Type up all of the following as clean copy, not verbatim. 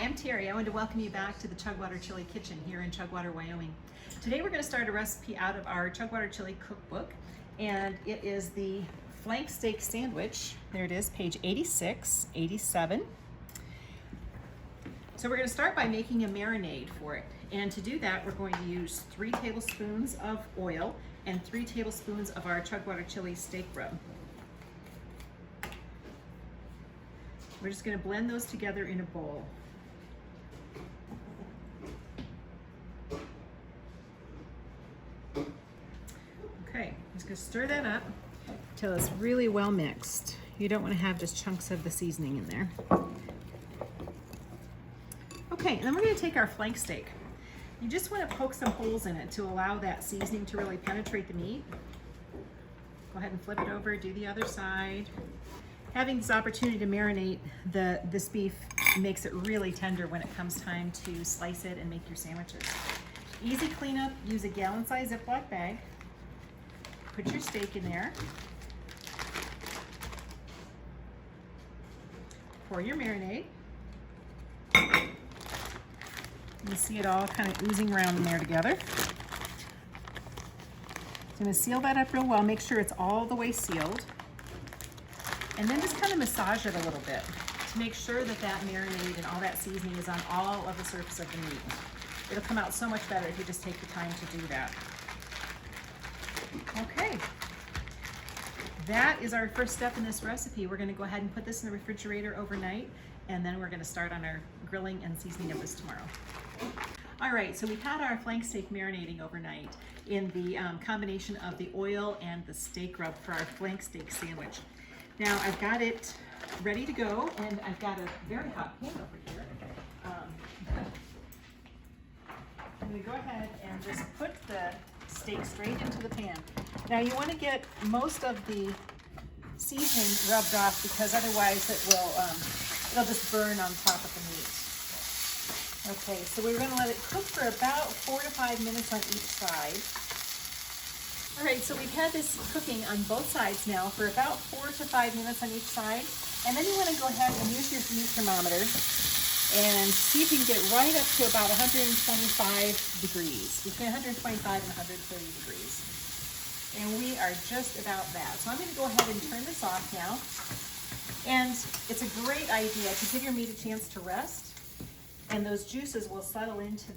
I'm Terry. I wanted to welcome you back to the Chugwater Chili Kitchen here in Chugwater, Wyoming. Today we're going to start a recipe out of our Chugwater Chili cookbook, and it is the flank steak sandwich. There it is, page 86, 87. So we're going to start by making a marinade for it. And to do that, we're going to use 3 tablespoons of oil and 3 tablespoons of our Chugwater Chili Steak Rub. We're just going to blend those together in a bowl. Okay, I'm just going to stir that up until it's really well mixed. You don't want to have just chunks of the seasoning in there. Okay, and then we're going to take our flank steak. You just want to poke some holes in it to allow that seasoning to really penetrate the meat. Go ahead and flip it over, do the other side. Having this opportunity to marinate this beef makes it really tender when it comes time to slice it and make your sandwiches. Easy cleanup, use a gallon-sized Ziploc bag. Put your steak in there. Pour your marinade. You see it all kind of oozing around in there together. So I'm going to seal that up real well. Make sure it's all the way sealed. And then just kind of massage it a little bit to make sure that that marinade and all that seasoning is on all of the surface of the meat. It'll come out so much better if you just take the time to do that. Okay, that is our first step in this recipe. We're going to go ahead and put this in the refrigerator overnight, and then we're going to start on our grilling and seasoning of this tomorrow. All right, so we've had our flank steak marinating overnight in the combination of the oil and the steak rub for our flank steak sandwich. Now I've got it ready to go, and I've got a very hot pan over here. I'm going to go ahead and just put the steak straight into the pan. Now you want to get most of the seasoning rubbed off, because otherwise it'll just burn on top of the meat. Okay, so we're going to let it cook for about 4 to 5 minutes on each side. All right, so we've had this cooking on both sides now for about 4 to 5 minutes on each side. And then you want to go ahead and use your meat thermometer and see if you can get right up to about 125 degrees, between 125 and 130 degrees. And we are just about that. So I'm going to go ahead and turn this off now. And it's a great idea to give your meat a chance to rest, and those juices will settle into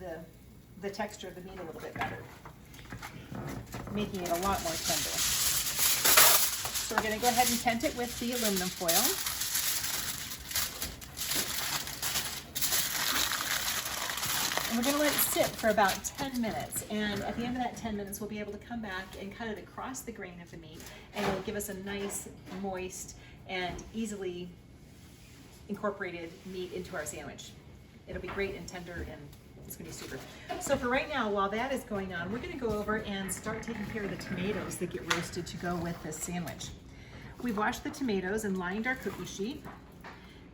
the texture of the meat a little bit better, making it a lot more tender. So we're going to go ahead and tent it with the aluminum foil. And we're going to let it sit for about 10 minutes. And at the end of that 10 minutes, we'll be able to come back and cut it across the grain of the meat. And it'll give us a nice, moist, and easily incorporated meat into our sandwich. It'll be great and tender, and it's going to be super. So for right now, while that is going on, we're going to go over and start taking care of the tomatoes that get roasted to go with this sandwich. We've washed the tomatoes and lined our cookie sheet.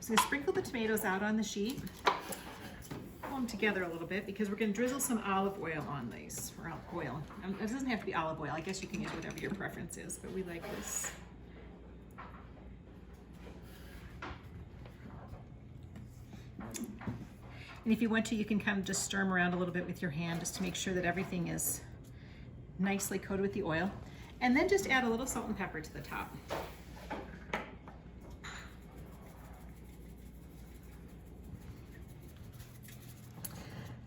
So I'm going to sprinkle the tomatoes out on the sheet. Pull them together a little bit, because we're going to drizzle some olive oil on these, or oil. It doesn't have to be olive oil. I guess you can use whatever your preference is, but we like this. And if you want to, you can kind of just stir them around a little bit with your hand, just to make sure that everything is nicely coated with the oil. And then just add a little salt and pepper to the top.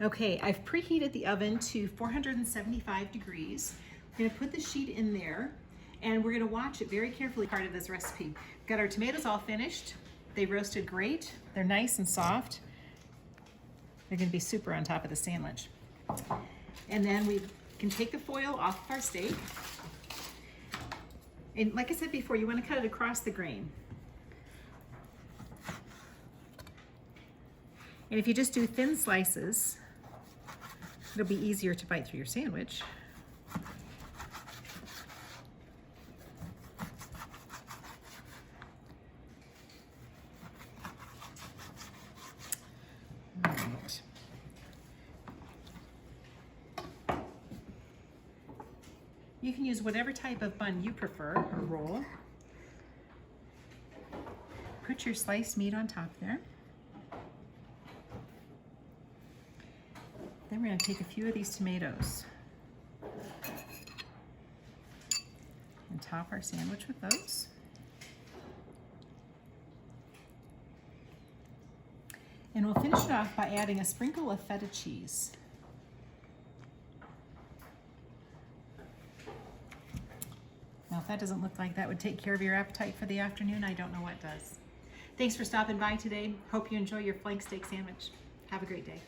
Okay, I've preheated the oven to 475 degrees. We're going to put the sheet in there, and we're going to watch it very carefully. Part of this recipe. We've got our tomatoes all finished. They roasted great. They're nice and soft. They're going to be super on top of the sandwich. And then we can take the foil off of our steak. And like I said before, you want to cut it across the grain. And if you just do thin slices, it'll be easier to bite through your sandwich. You can use whatever type of bun you prefer, or roll. Put your sliced meat on top there. Then we're going to take a few of these tomatoes and top our sandwich with those. And we'll finish it off by adding a sprinkle of feta cheese. Now, if that doesn't look like that would take care of your appetite for the afternoon, I don't know what does. Thanks for stopping by today. Hope you enjoy your flank steak sandwich. Have a great day.